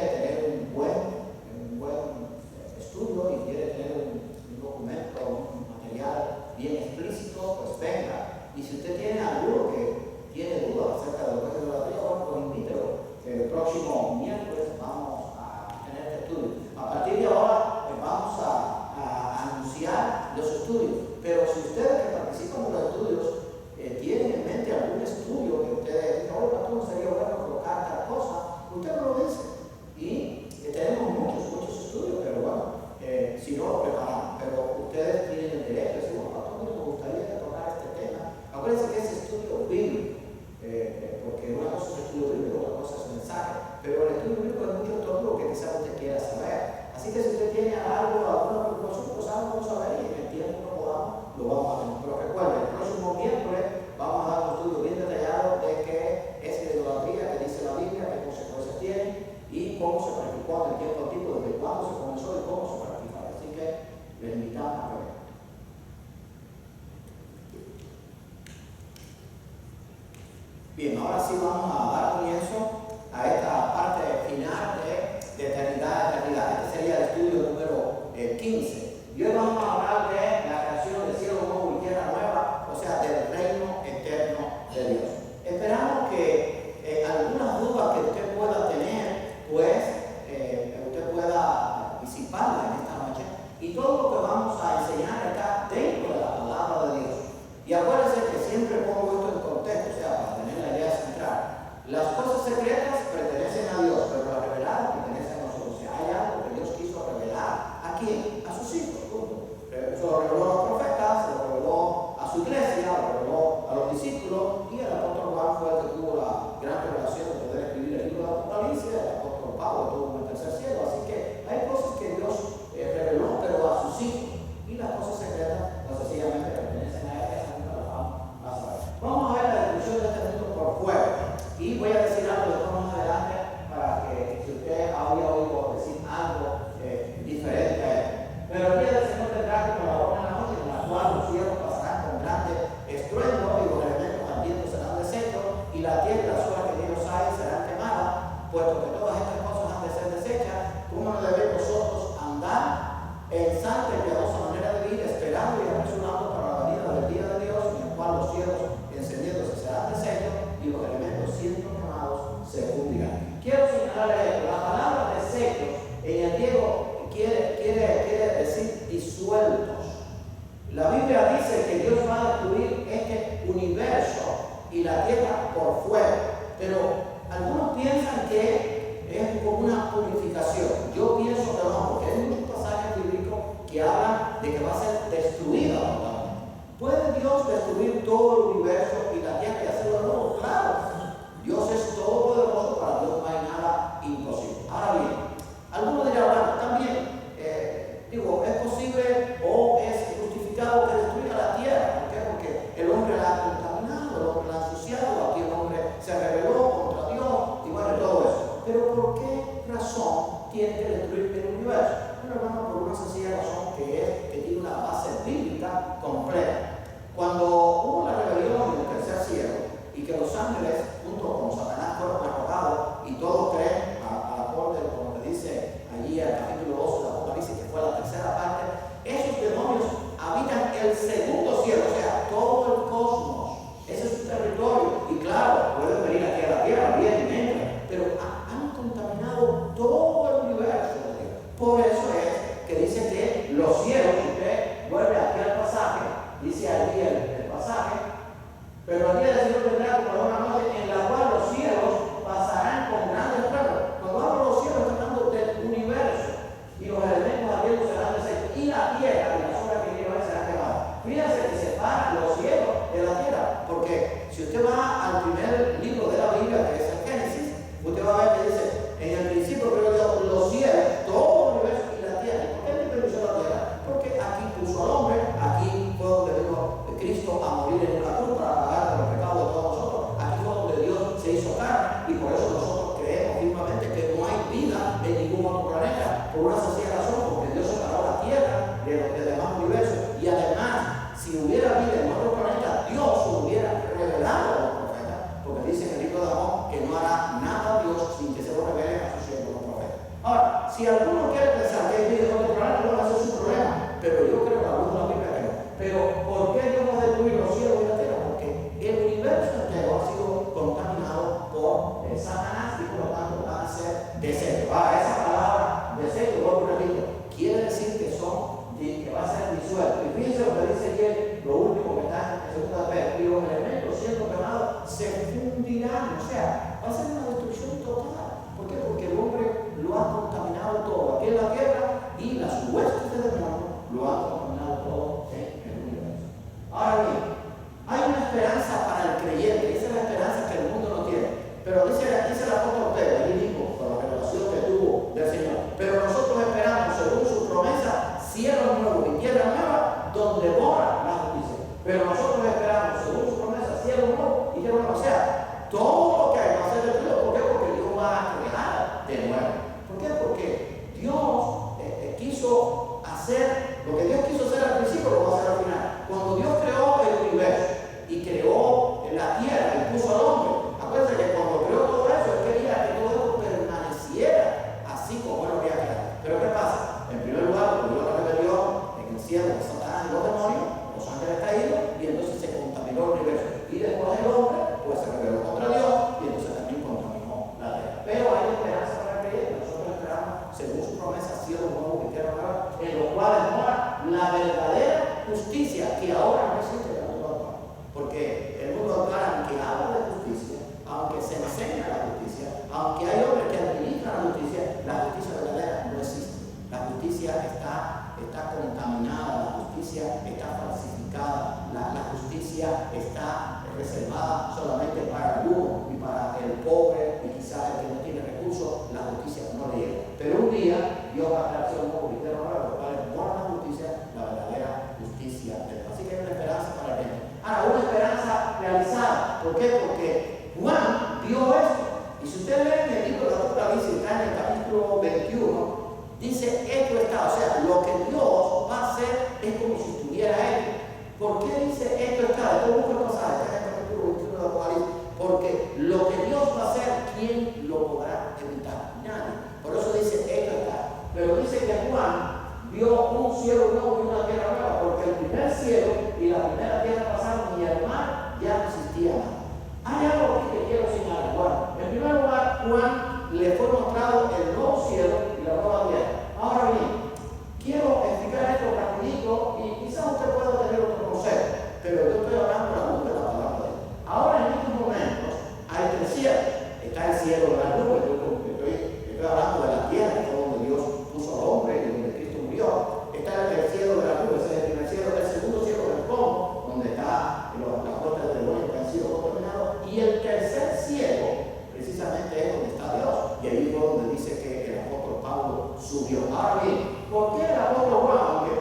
tener un buen estudio y quiere tener un documento, un material bien explícito, pues venga. Y si usted tiene alguno que tiene dudas acerca de lo que es idolatría, bueno, pues invítelo. El próximo miércoles vamos a tener este estudio. A partir de ahora vamos a anunciar los estudios. Pero si ustedes que participan de los estudios tienen en mente algún estudio que ustedes dicen, oye, pastor, sería bueno colocar tal cosa, usted me lo dice. Y tenemos muchos estudios, pero bueno, si no lo preparamos. Pero ustedes tienen el derecho de decir, bueno, pastor, me gustaría tocar este tema. Acuérdense que es estudio bíblico, porque una cosa es estudio bíblico, otra cosa es mensaje. Pero el estudio bíblico es mucho todo lo que quizás usted quiera saber. Así que si usted tiene algo, alguna preocupación, pues algo vamos a ver y en el tiempo que podamos lo vamos a tener. Pero recuerden, el próximo miércoles vamos a dar un estudio bien detallado de qué es la idolatría, qué dice la Biblia, qué consecuencias tiene y cómo se practicó en el tiempo antiguo, desde cuándo se comenzó y cómo se practica. Así que les invitamos a ver. Bien, ahora sí vamos a dar comienzo a esta parte final de eternidad a eternidad. Este sería el estudio número 15. Y hoy vamos a hablar de la creación del cielo nuevo y tierra nueva, o sea, del reino eterno de Dios. Esperamos que algunas dudas que usted pueda tener, pues usted pueda disiparlas en esta noche. Y todo lo que vamos a enseñar está dentro de la palabra de Dios. Y acuérdense que siempre pongo esto en contexto, o sea, para tener la idea central. Las cosas secretas pertenecen a Dios, pero las reveladas pertenecen a nosotros. O sea, hay algo que Dios quiso revelar. ¿A quién? A sus hijos, punto. Se lo reveló a los profetas, se lo reveló a su iglesia, lo reveló a los discípulos, y el apóstol Juan fue el que tuvo la gran revelación de poder escribir el libro de Apocalipsis. El apóstol Pablo tuvo en el tercer cielo. Así que hay cosas que Dios reveló, pero a sus hijos. Y las cosas secretas, pues sencillamente pertenecen a él. Vamos a ver la descripción de este mundo por fuera. Y voy a decir algo de más adelante para que si usted había oído decir algo diferente a él. Pero el día del Señor tendrá como la hora en la noche, en la cual los cielos pasarán con grande estruendo y los elementos ardientes serán deshechos y la tierra y las obras que en ellos hay serán quemadas, puesto que todas estas cosas han de ser deshechas. ¿Cómo no debemos nosotros andar en santa y piadosa manera de vivir, esperando y apresurando para la venida del día de Dios, en el cual los cielos encendiéndose serán deshechos y los elementos siendo quemados se fundirán? Quiero señalarle esto: la palabra deshechos en el griego quiere decir disueltos. La Biblia dice que Dios va a destruir este universo y la tierra por fuera, pero algunos piensan que es como una purificación. Yo pienso que no, porque hay muchos pasajes bíblicos que hablan de que va a ser destruida la humanidad. ¿Puede Dios destruir todo el universo y la tierra y hacerlo de nuevo? Claro. Dios es todopoderoso, para Dios no hay nada imposible. Ahora bien, algunos dirán, bueno, también, ¿es posible o es justificado que destruya la tierra? ¿Por qué? Porque el hombre la ha contaminado, el hombre la ha ensuciado, aquí el hombre se rebeló contra Dios y bueno, todo eso. Pero ¿por qué razón tiene que destruir el universo? Bueno, hermano, por una sencilla razón, que tiene una base bíblica completa. Cuando hubo la rebelión en el tercer cielo y que los ángeles junto con Satanás fueron arrojados y todos creen a acorde como le dice allí al capítulo 12 de Apocalipsis, que fue la tercera parte, esos demonios habitan el segundo cielo, o sea, todo el cosmos. Ese es su territorio. Y claro, pueden venir aquí a la tierra, bien y entran, pero han contaminado todo el universo de Dios. Por eso es que dice que los cielos, si usted vuelve aquí al pasaje, dice allí el pasaje, pero el día del Señor tendrá como una noche en la cual los cielos pasarán con grandes estruendos. Cuando hablo de los cielos, estoy hablando del universo, y los elementos abiertos serán deshechos, y la tierra y las obras que en ellos serán quemadas. Fíjense que separan los cielos de la tierra, porque si usted va al primer libro de la Biblia, que es el Génesis, usted va a ver que dice, en el principio creó Dios los cielos, todo el universo y la tierra. ¿Por qué le permitió la tierra? Porque aquí puso al hombre, aquí fue donde vino Cristo a morir en una cruz para pagar por los pecados de todos nosotros. Aquí fue donde Dios se hizo carne y por eso nosotros creemos firmemente que no hay vida en ningún otro planeta, por una sencilla razón, porque Dios separó la tierra del demás universo. Y además, si hubiera vida en otro planeta, Dios lo hubiera revelado a los profetas, porque dice en el libro de Amós que no hará nada Dios sin que se lo revele a sus siervos los profetas. si alguno quiere pensar que es vida contemporánea, no va a ser su problema, pero yo creo que la luz de la Biblia que no. Pero ¿por qué Dios va a destruir los cielos y la tierra? Porque el universo entero ha sido contaminado por Satanás y por lo tanto van a ser desechos. Esa palabra desecho, vuelvo a repetir, quiere decir que va a ser disuelto. Y fíjense lo que dice ayer, lo último que está en 2 Pedro, y los elementos siendo quemados se fundirán, o sea, va a ser una destrucción total. ¿Por qué? Porque el hombre lo ha contaminado todo aquí en la tierra y las huestes de demonios lo han contaminado todo en el universo. Ahora bien, hay una esperanza para el creyente, esa es la esperanza que el mundo no tiene. Pero dice el apóstol Pedro, ahí mismo, con la revelación que tuvo del Señor, pero nosotros esperamos, según su promesa, cielos nuevos y tierra nueva, donde mora la justicia. Pero nosotros esperamos, según su promesa, cielos nuevos y tierra nueva. O sea, todo lo que hay va a ser destruido. ¿Por qué? Porque Dios va a crear de nuevo. ¿Por qué? Porque Dios quiso hacer, lo que Dios quiso hacer al principio lo va a hacer al final. Cuando Dios creó el universo y creó la tierra y puso al hombre, acuérdense que cuando creó todo eso, Él quería que todo eso permaneciera así como Él lo había creado. Pero ¿qué pasa? En primer lugar, cuando Dios la rebelión en el cielo de Satanás y los demonios, los ángeles caídos, y entonces se contaminó el universo. Y después el hombre, pues se rebeló contra Dios, y entonces también contaminó la tierra. Pero hay esperanza para creer. Nosotros esperamos, según su promesa, cielo nuevo y tierra nueva, en los cuales mora la verdadera justicia, que ahora no existe en el mundo actual. Porque el mundo actual, aunque habla de justicia, aunque se enseña la justicia, aunque hay hombres que administran la justicia verdadera no existe. La justicia está contaminada, la justicia está falsificada, la justicia está reservada solamente para algunos y para el pobre y quizás el que no tiene recursos, la justicia no le llega. Pero un día Dios va a crear un nuevo cristiano nuevo, los cuales mora la justicia, la verdadera justicia. Así que hay una esperanza para el gente. Ahora, una esperanza realizada. ¿Por qué? Porque Juan vio esto. Y si usted lee en el libro de Apocalipsis, está en el capítulo 21, dice esto está, o sea, lo que Dios va a hacer es como si estuviera Él. ¿Por qué dice esto está? Esto busca el pasaje, está en el capítulo 21 de Apocalipsis. Porque lo que Dios va a hacer, ¿quién lo podrá evitar? Nadie. Por eso dice esto está. Pero dice que Juan vio un cielo nuevo y una tierra nueva, porque el primer cielo y la primera tierra pasaron y el mar ya no existía más. Hay algo aquí que quiero señalar. Bueno, en primer lugar, Juan le fue mostrado el nuevo cielo y la nueva tierra. Ahora bien, quiero explicar esto rapidito y quizás usted pueda tener otro concepto, pero yo estoy hablando de la luz de la palabra de Dios. Ahora en estos momentos hay tres cielos. Está el cielo de la nube, estoy hablando de la tierra, que es donde Dios puso al hombre y donde Cristo murió. Está el cielo de la nube, ese es el primer cielo. El segundo cielo del fondo, donde está las puertas de demonios que han sido contaminados. Y el tercer cielo, precisamente es donde está Dios. Y ahí fue donde dice que el apóstol Pablo subió. Ahora bien, ¿por qué el apóstol Juan, aunque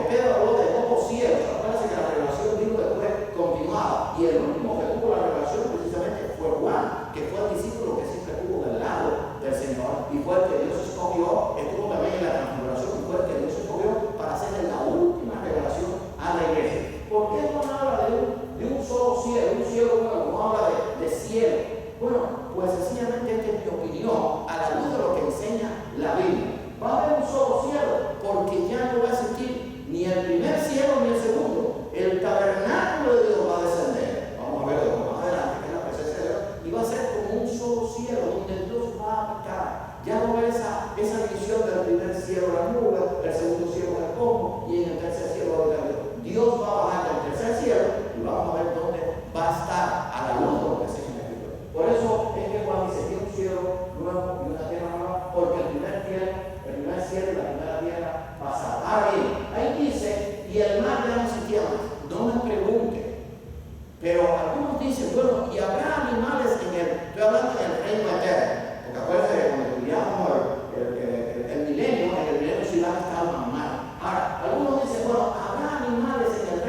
Pedro habló de otros cielos, acuérdense que la revelación vino después continuada, y el último que tuvo la revelación precisamente fue Juan, que fue el discípulo que siempre estuvo del lado del Señor, y fue el que Dios escogió, estuvo también en la transfiguración, y fue el que Dios escogió para hacerle la última revelación a la iglesia. ¿Por qué Juan habla de un solo cielo, un cielo nuevo, no habla de cielo? Bueno, pues sencillamente esta es mi opinión a la luz de lo que enseña la Biblia. Va a haber un solo cielo, porque ya no va a existir ni el primer cielo ni el segundo. El tabernáculo de Dios va a descender. Vamos a verlo más adelante, que es la presencia de Dios, y va a ser como un solo cielo donde Dios va a habitar. Ya no va a haber esa división del primer cielo la nube, el segundo cielo el polvo, y en el tercer cielo va a habitar Dios. Dios va a bajar del tercer cielo y vamos a ver dónde va a estar a la luz de lo que se en la Escritura. Por eso es que Juan dice que un cielo nuevo y una tierra nueva, porque el primer cielo y la primera tierra pasará. Ahora bien, ahí dice, y el mar ya no existía más. No me pregunte. Pero algunos dicen, bueno, y habrá animales estoy hablando en el reino eterno. Porque acuérdense que cuando estudiamos el milenio, en el milenio sí va a estar más mal. Ahora, algunos dicen, bueno, habrá animales en el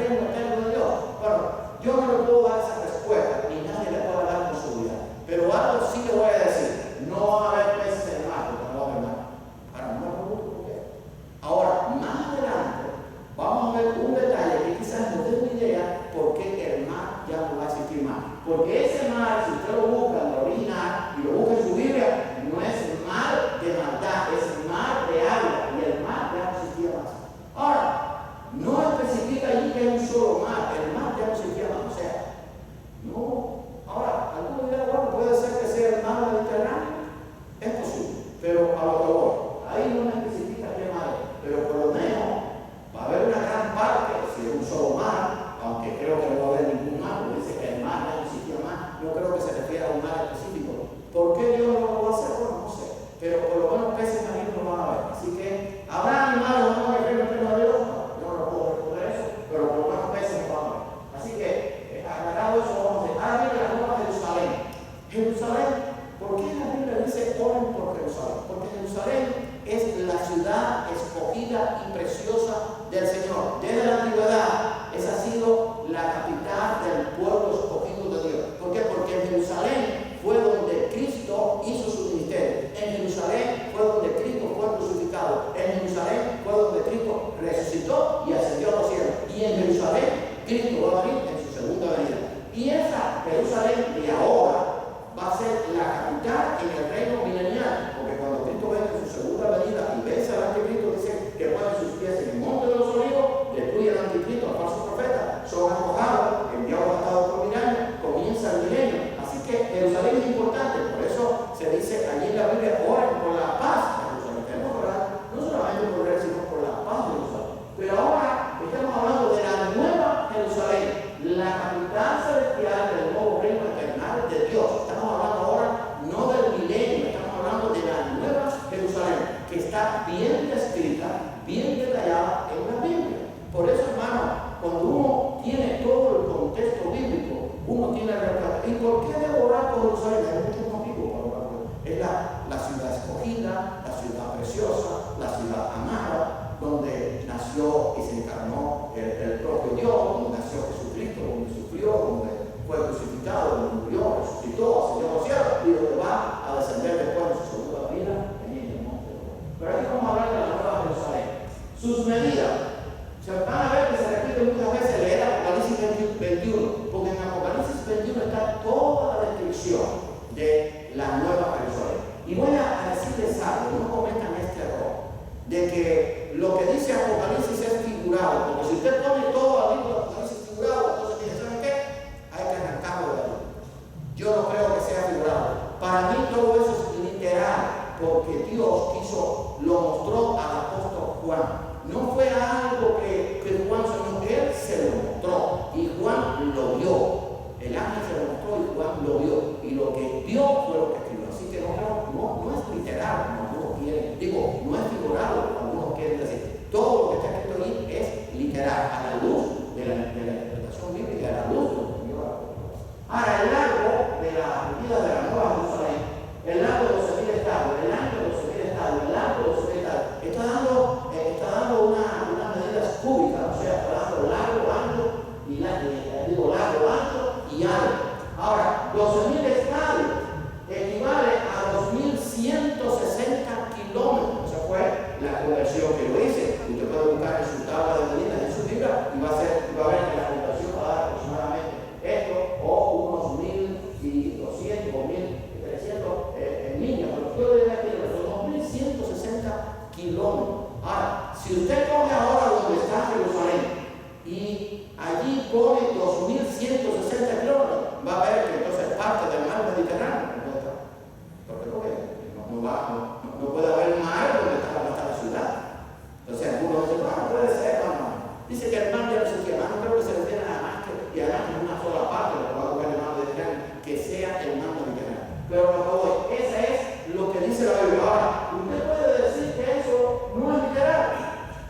está bien descrita, bien detallada en la Biblia. Por eso, hermano, cuando uno tiene todo el contexto bíblico, uno tiene el retrato. ¿Y por qué debo orar por Jerusalén? Hay muchos motivos para orar por Jerusalén. Es la ciudad escogida, la ciudad preciosa, la ciudad amada, donde nació y se encarnó el propio Dios, donde nació Jesucristo, donde sufrió, donde fue crucificado, donde murió, resucitó, ascendió a los cielos y donde va a descender después de su segunda venida en el monte de Dios. Pero aquí vamos a hablar de la Nueva Jerusalén. Sus medidas. Se van a ver que se repite muchas veces leer Apocalipsis 21, porque en Apocalipsis 21 está toda la descripción de la Nueva Jerusalén. Y voy a decirles algo, no cometan este error, de que lo que dice Apocalipsis es figurado, porque si usted pone todo el libro de Apocalipsis figurado, entonces ¿saben qué? Hay que arrancarlo de ahí. Yo no creo que sea figurado. Para mí todo eso es literal, porque Dios lo mostró al apóstol Juan. No fue algo que Juan sino que él se lo mostró y Juan lo vio. El ángel se lo mostró y Juan lo vio. Y lo que vio fue lo que escribió. Así que no es literal como algunos quieren. Digo, no es figurado como algunos quieren decir. Todo lo que está escrito ahí es literal, a la luz de la interpretación bíblica, a la luz de lo que Dios ha puesto. Ahora, el largo de la medida de la Nueva Jerusalén, el largo de 12.000 estadios, el ancho de 12.000 estadios, el largo de 12.000 estadios, está dando unas medidas cúbicas, o sea, está dando largo, ancho y largo, ancho y alto. Ahora, 12.000 estadios equivale a 2.160 kilómetros. Esa fue la conversión que yo hice. Usted puede buscar en su tabla de medidas en su libro y va a ver que la conversión va a dar aproximadamente esto o unos 1.200 o 1.300 millas. Pero yo diría que son 2.160 kilómetros. Ahora, si usted coge ahora donde está Jerusalén y allí pone 2.160 kilómetros, va a ver que entonces parte del mar Mediterráneo. Porque no puede haber mar donde está la ciudad. Entonces algunos dicen, no puede ser, no. Dice que el mar ya no se llama, no creo que se refiere a más que, y además en una sola parte de lo que va a jugar el mar Mediterráneo, que sea el mar Mediterráneo. Pero ese es lo que dice la Biblia. Ahora, usted puede decir que eso no es literal.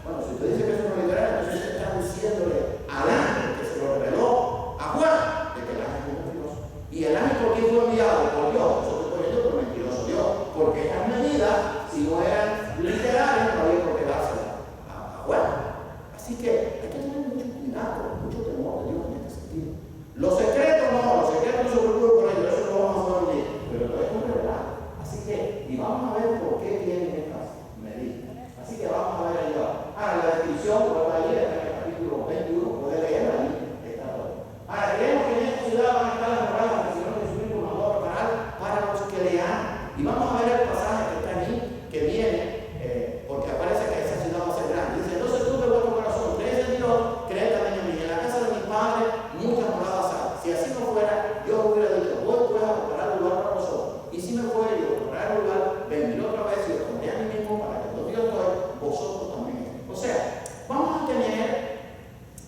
Bueno, si usted dice que eso no es literal, entonces usted está diciéndole al ángel que se lo reveló a Juan, de que el ángel es mentiroso. Y el ángel, ¿por qué fue enviado? Por Dios. Nosotros por ello, por mentiroso Dios. Porque estas medidas, si no eran literales, no había por qué dárselas a Juan. Así que hay que tener mucho cuidado, mucho temor de Dios en este sentido. Los secretos no se preocupen por ellos, eso lo vamos a ver, pero lo es un revelado. Así que, y vamos a ver por qué tienen estas medidas. Así que vamos a ver ahí abajo. Ahora, la descripción, por ahí está en el capítulo 21, puede leer ahí, está todo. Ahora, creemos que en esta ciudad van a estar las moradas que el Señor Jesucristo mandó a preparar para los que le aman. Y vamos a ver el pasaje que está allí, que viene, porque aparece que esa ciudad va a ser grande. Dice, entonces tú de vuestro corazón crees en Dios, crees también en mí. En la casa de mi Padre muchas moradas hay. Si así no fuera, yo hubiera dicho, voy pues a preparar lugar para vosotros. Y si me fuera yo a preparar el lugar, vendré otra vez y os pondré a mí mismo para que donde yo estoy, vosotros también estéis. O sea, vamos a tener,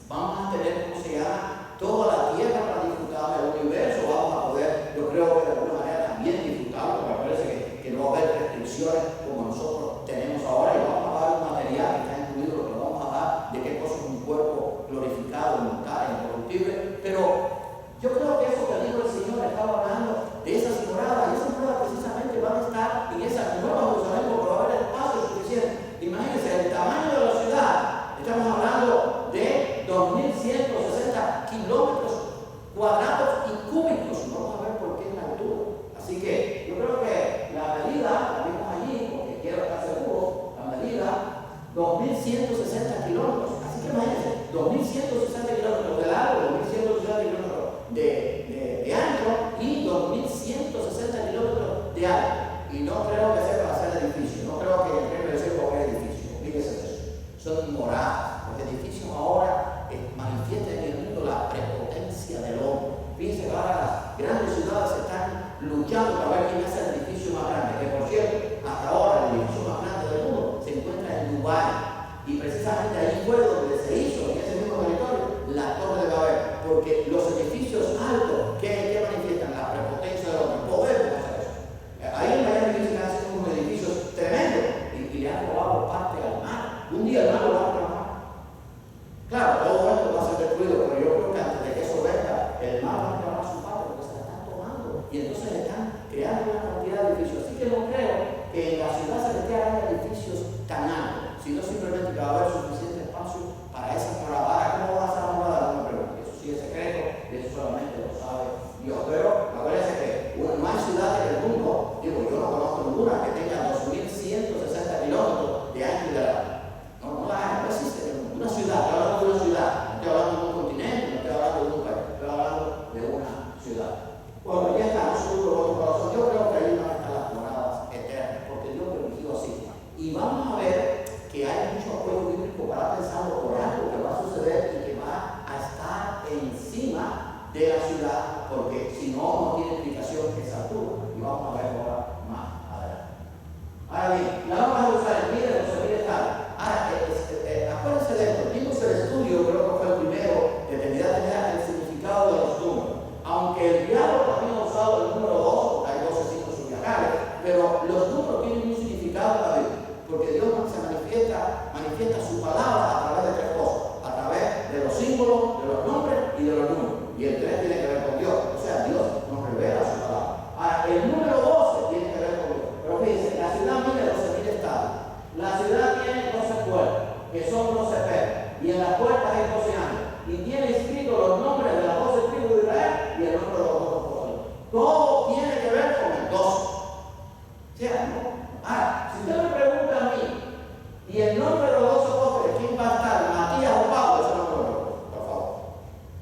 ¿cómo se llama? Toda la tierra para disfrutar del universo. Vamos a poder, yo creo que de alguna manera también disfrutarlo, porque me parece que no va a haber restricciones como nosotros tenemos ahora. Y vamos a dar un material que está incluido, lo que vamos a dar, de qué cosa es un cuerpo glorificado, inmortal, incorruptible. Pero yo creo que eso que dijo el Señor estaba hablando de esas moradas, y esas moradas precisamente van a estar en esa nueva Jerusalén, porque va a haber espacio suficiente. Imagínense el tamaño de la ciudad, estamos hablando de 2.160 kilómetros cuadrados y cúbicos. Vamos a ver por qué es la altura. Así que yo creo que la medida, la vimos allí, porque quiero estar seguro, la medida 2.160 kilómetros. Así que imagínense, 2.160 kilómetros de largo, 2.160 kilómetros de ancho y 2.160 kilómetros de alto. Y no creo que sea para hacer edificio, no creo que el premio sea cualquier edificio. Fíjense eso. Son moradas. Los edificios ahora manifiestan en el mundo la prepotencia del hombre. Fíjense que ahora las grandes ciudades están luchando para ver quién hace el edificio más grande. Que por cierto, hasta ahora el edificio más grande del mundo se encuentra en Dubái. Y precisamente ahí fue donde se hizo, en ese mismo territorio, la día el malo va a trabajar. Claro, todo esto va a ser destruido, pero yo creo que antes de que eso venga, el mal va a trabajar su parte porque se la están tomando. Y entonces están creando una cantidad de edificios. Así que no creo que en la ciudad celestial haya edificios tan altos, sino simplemente que va a haber suficiente espacio para esa morada. ¿Cómo va a ser la morada? No me pregunto. Eso sí es secreto y eso solamente lo sabe Dios. Pero acuérdense que no hay ciudad en el mundo, digo, yo no conozco ninguna que tenga 2.160 kilómetros de ancho y de largo. No existe una ciudad, estoy hablando de una ciudad, no estoy hablando de un continente, no estoy hablando de un país, estoy hablando de una ciudad. Bueno, ya está, no seguro otro corazón. Yo creo que ahí van a estar las moradas eternas, porque Dios permitió así. Y vamos a ver que hay mucho apoyo bíblico para pensarlo por algo que va a suceder y que va a estar encima de la ciudad, porque si no, no tiene explicación esa altura. Y vamos a ver ahora más adelante. Ahora bien, la vamos a usar en miles de los estadios. Ahora, acuérdense de esto, vimos el estudio, creo que fue el primero, de tenía el significado de los números. Aunque el diablo también ha usado el número 2, hay 12 signos zodiacales, pero los números tienen un significado en la Biblia, porque Dios se manifiesta su palabra a través de tres cosas, a través de los símbolos, de los nombres y de los números. Y el 3 tiene que ver con Dios, o sea, Dios nos revela su palabra. Ahora, el número 12 tiene que ver con Dios. Pero fíjense, la ciudad mide 12.000 estadios. La ciudad tiene 12 puertas, que son 12 perros, y en las puertas hay 12 años, y tiene escritos los nombres de las 12 tribus de Israel y el nombre de los 12 apóstoles. Todo tiene que ver con el 12. O sea, ¿no? Ahora, si usted me pregunta a mí, y el nombre de los 12 apóstoles, ¿quién va a estar? ¿Matías o Pablo? Eso no me lo pregunto, por favor.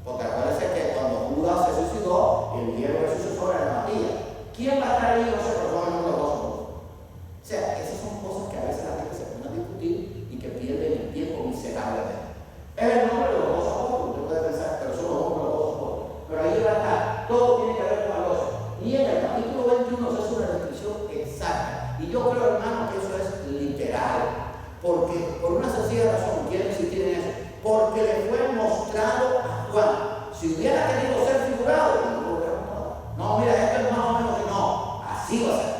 Porque acuérdense que cuando Judas se suicidó, el líder del sucesor era Matías. ¿Quién va a estar ahí? No sé, pero son el nombre de los 12 apóstoles. O sea, esas son cosas que a veces la gente se pone a discutir y que pierden el tiempo miserablemente. Es el nombre de los 12 apóstoles, usted puede pensar, pero son los nombres de los 12 apóstoles. Pero ahí va a estar, todo tiene que ver con el 12. Y en el capítulo 21 se hace una descripción exacta. Y yo creo, hermano, que eso es literal. Porque, por una sencilla razón, quiero insistir en eso, porque le fue mostrado a Juan. Si hubiera querido ser figurado, no lo hubiera mostrado. No, mira, esto es más o menos que no, así va a ser.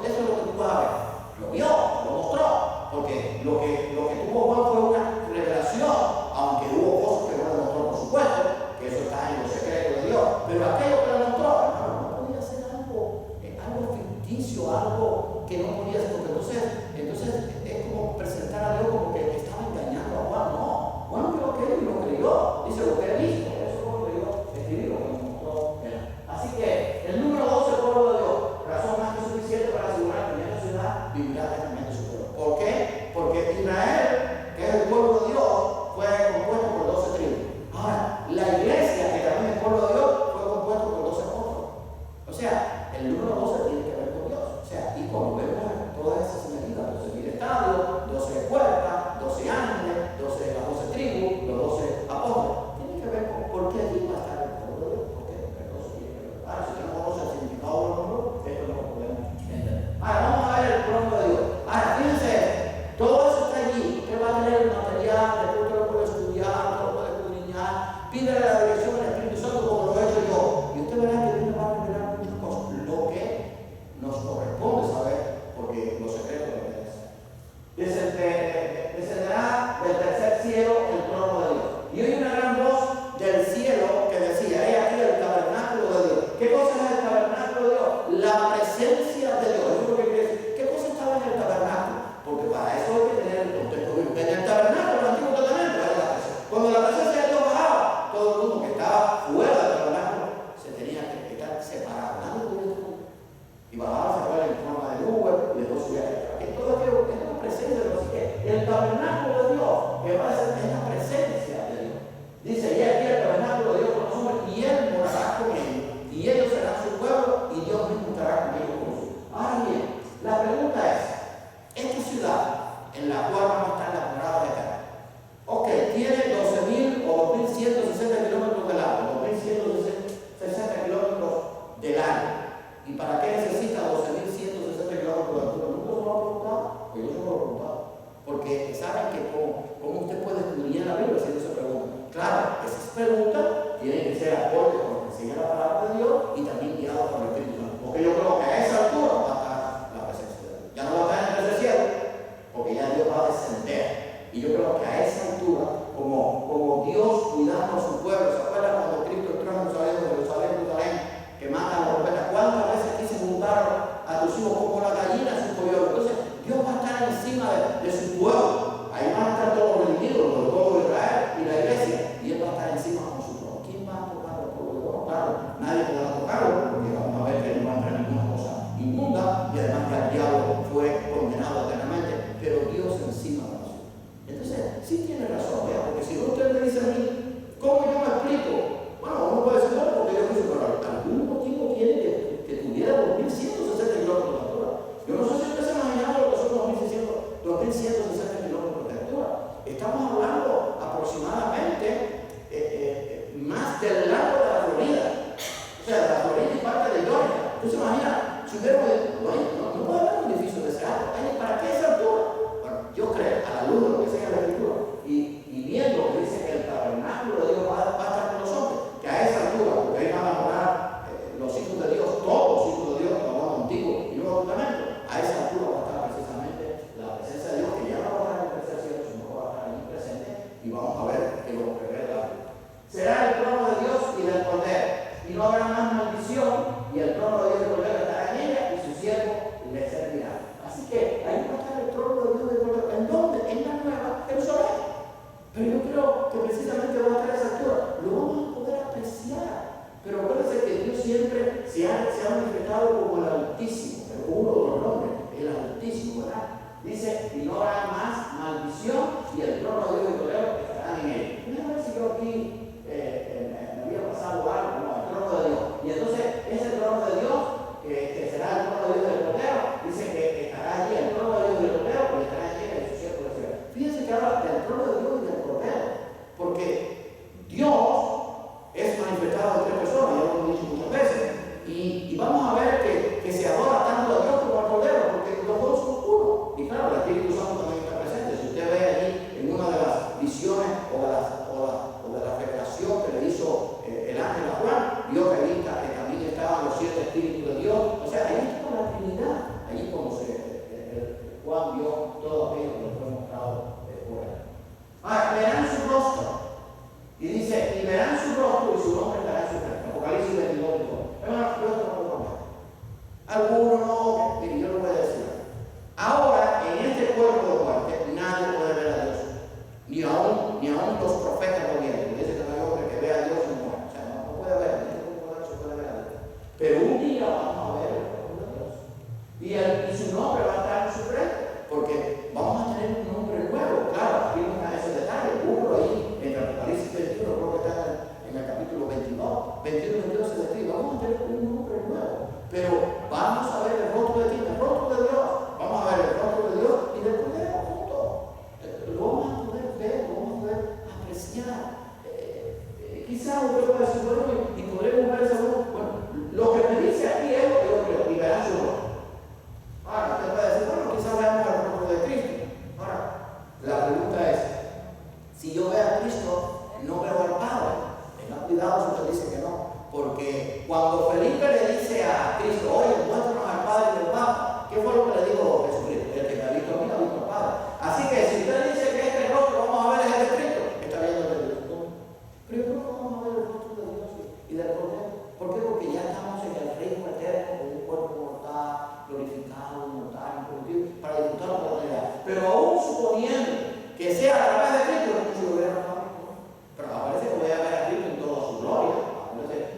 Eso es lo que tú vas a ver. Lo vio, lo mostró. Porque lo que tuvo Juan fue una revelación, aunque hubo cosas que no le mostró, por supuesto, que eso está en los secretos de Dios. Pero aquello que le mostró, hermano, no podía ser algo ficticio, algo que no podía ser. Porque entonces es como presentar a Dios como que estaba engañando a Juan. No, Juan vio aquello y lo creyó. Dice lo que he visto. Eso es lo que yo escribí, lo que me mostró él. Así que el número 12, pueblo de Dios, razón más que suficiente para asegurar que en esta ciudad vivirá eternamente su pueblo. ¿Por qué? Porque Israel, que es el pueblo de Dios, fue compuesto por 12 tribus. Ahora, la iglesia, que también es el pueblo de Dios, fue compuesto por 12 apóstoles. O sea, el número 12 tiene que ver con Dios. O sea, y cuando vemos todas esas medidas, 12.000 estadios, 12 puertas, 12 ángeles, 12 tribus, los 12 apóstoles, tiene que encima de la ciudad. Entonces, sí tiene razón, ¿verdad? Porque si usted me dice a mí, ¿cómo yo me explico? Bueno, uno puede decir, bueno, porque yo pienso, pero algún motivo tiene que tuviera 2.160 kilómetros de altura. Yo no sé si usted se ha imaginado lo que son 2.160 kilómetros de altura. Estamos hablando aproximadamente más del lago de la Florida. O sea, la Florida y parte de Georgia. ¿Tú se imaginas? Si hubiera no puede haber un edificio de ese alto. ¿Para qué esa altura? Bueno, yo creo, a la luz de lo que sea la escritura, y viendo que dice que el tabernáculo de Dios va a estar con los hombres, que a esa altura, porque ahí van a morar los hijos de Dios, todos los hijos de Dios, que hablamos antiguo y Nuevo Testamento, a esa altura va a estar precisamente la presencia de Dios, que ya no va a estar en el tercer cielo, sino que va a estar ahí presente, y vamos a ver que lo revela. Será el trono de Dios y del Cordero, y no habrá más maldición, y el trono de Dios y del Cordero estará en ella, y su siervo le servirá. Así que ahí va a estar el trono de Dios y del Cordero. ¿En dónde? En la Nueva Jerusalén. Pero yo creo que precisamente va a estar a esa altura. Lo vamos a poder apreciar. Pero acuérdense que Dios siempre se ha manifestado como el Altísimo. Pero uno de los nombres, el Altísimo, ¿verdad? Dice, y no habrá más maldición, y el trono de Dios y del Cordero estarán en él. Déjame ver si yo aquí me había pasado algo, no, el trono de Dios. Y entonces, ese trono de Dios, que será el trono de Dios y del Cordero, dice que estará allí el trono de Dios y del Cordero, porque estará allí en su siervo de cielo. Fíjense que habla del trono de Dios y del Cordero, porque Dios es manifestado en tres personas, ya lo hemos dicho muchas veces, y vamos a ver que se adora tanto a Dios como al Cordero, porque los dos son uno. Y claro, el Espíritu Santo también está presente. Si usted ve allí en una de las visiones o de la revelación que le hizo el ángel a Juan, vio que allí también estaban los 7 Espíritus de Dios. O sea, ahí está la Trinidad. Allí como Juan vio todo aquello que le fue mostrado por él. Verán su rostro. Y dice, y verán su rostro y su nombre estará en su frente. Apocalipsis 22. Hermano, yo no lo puedo cambiar. Algunos no, mire, yo lo voy a decir. Ahora, en este cuerpo de muerte, nadie puede ver a Dios. Ni aún los profetas lo vieron. Dice que no hay hombre que vea a Dios y muera. O sea, no puede ver, en este cuerpo de muerte se puede ver a Dios. Pero un día vamos a ver el cuerpo de Dios. Y su nombre va a estar en su frente. Porque vamos a tener un nombre nuevo. Claro, aquí no está ese detalle. Hubo ahí en el Apocalipsis 21, creo que está en el capítulo 22. 21 y 22 se describe. Vamos a tener un nombre nuevo. Pero vamos a ver el rostro de quién, el rostro de Dios. Vamos a ver el rostro de Dios y del Cordero juntos. Lo vamos a poder ver, lo vamos a poder apreciar. Quizás usted pueda decir, bueno, y podremos ver ese rostro. Bueno, lo que me dice aquí es lo que yo creo, y verán su rostro. Ahora, usted puede decir, bueno, quizás veamos el rostro de Cristo. Ahora, la pregunta es, si yo veo a Cristo, no veo al Padre. Tenga cuidado si usted dice que no. Porque cuando Felipe le dice a Cristo, oye, muéstranos al Padre y al Papa, ¿qué fue lo que le dijo Jesucristo? El que me ha visto a mí, ha visto al Padre. Así que si usted dice que este rostro vamos a ver es el de Cristo, está viendo el de Cristo. Pero yo creo que vamos a ver el rostro de Dios y del Cordero. ¿Por qué? Porque ya estamos en el reino eterno con un cuerpo mortal, glorificado, inmortal, incorruptible, para disfrutar la eternidad. Pero aún suponiendo que sea a través de Cristo, no se lo hubiera pasado. Pero aparece que voy a ver a Cristo en toda su gloria.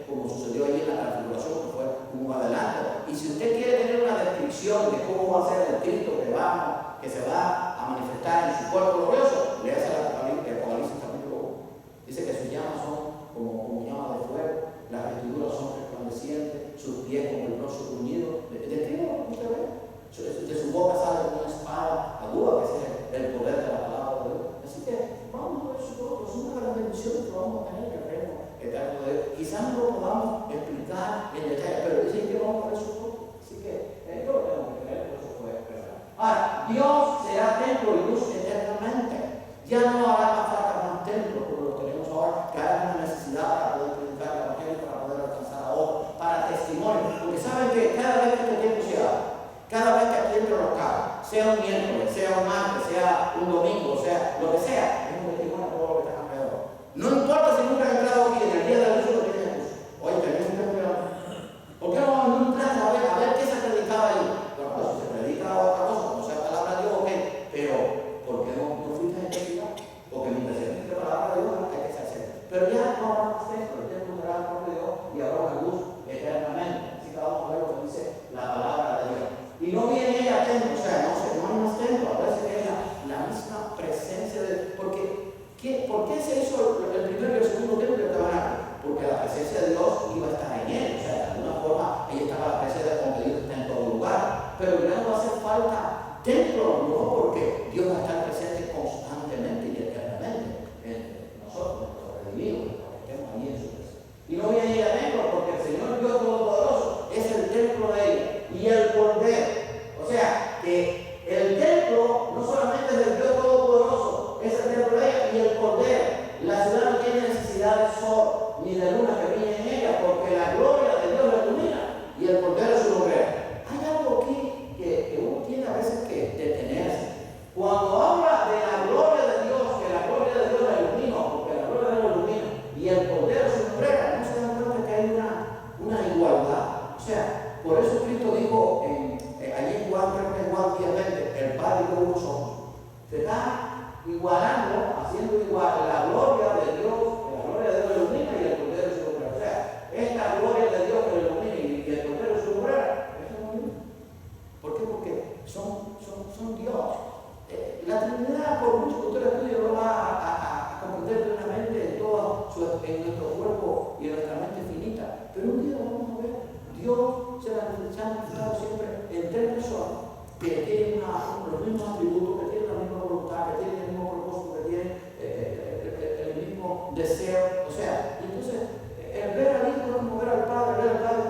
Como sucedió allí en la transfiguración, que fue un adelanto. Y si usted quiere tener una descripción de cómo va a ser el Cristo que se va a manifestar en su cuerpo glorioso, léase el Apocalipsis capítulo 1. Dice que sus llamas son como llamas de fuego, las vestiduras son resplandecientes, sus pies como el bronce bruñido. Describe lo que usted ve. De su boca sale como una espada aguda, que es el poder de la palabra de Dios. Así que vamos a ver su rostro. Es una de las bendiciones que vamos a tener en el reino eterno de Dios. Quizás no lo podamos explicar en detalle, pero dicen que vamos a ver su rostro. Así que yo lo tengo que creer, por eso fue verdad. Ahora, Dios será templo y luz eternamente. Ya no habrá más falta más templos como lo tenemos ahora, que haya una necesidad para poder predicar el evangelio, para poder alcanzar a otros, para testimonio. Porque saben que cada vez que este tiempo se abre, cada vez que aquí entra los carros, sea un miércoles, sea un martes, sea un domingo, sea lo que sea, es un testimonio de todo lo que está alrededor. No importa si nunca has entrado aquí en el día del uso que tienes curso. Oye, tenés un templo. ¿Por qué no entras a ver qué se predicaba ahí? Bueno, pues si se predica otra cosa, como sea palabra de Dios, ok, pero ¿por qué no fuiste a investigar? Porque mientras se dice palabra de Dios, hay que se hacer. Pero ya no habrá más templo, el templo será el propio Dios y habrá una luz eternamente. Así que vamos a ver lo que dice la palabra de Dios. Y no viene ella templo, o sea, no hay más templo, parece que es la misma falta templo, no, porque Dios va a estar presente constantemente y eternamente en nosotros, nuestros redimidos, para que estemos allí en su presencia. Y no viene a ir a templo porque el Señor Dios Todopoderoso es el templo de ella y el Cordero. O sea, que el templo no solamente es del Dios Todopoderoso, es el templo de ella y el Cordero. La ciudad no tiene necesidad de sol ni de luna que brille en ella, porque la gloria de Dios la ilumina y el Cordero es su lumbrera. Hay algo aquí que uno tiene a veces que detenerse. Cuando habla de la gloria de Dios, que la gloria de Dios la ilumina, porque la gloria de Dios la ilumina y el Cordero es su lumbrera, no se dan cuenta que hay una igualdad. O sea, por eso Cristo dijo allí en Juan, creo que en Juan 10:20, el Padre y yo uno somos. Se está igualando, haciendo igual la gloria de Dios, que la gloria de Dios la ilumina y el Cordero es su lumbrera. O sea, esta gloria de Dios que la ilumina y el Cordero es su lumbrera, eso es lo mismo. ¿Por qué? Porque son Dios. La Trinidad, por mucho que usted lo estudie, no va a comprender plenamente en nuestro cuerpo y en nuestra mente finita. Pero un día lo vamos a ver. Dios se ha manifestado siempre en tres personas que tienen los mismos atributos, que tienen la misma voluntad, que tienen el mismo propósito, que tienen el mismo deseo. O sea, entonces, el ver al Hijo no es como ver al Padre, ver al Padre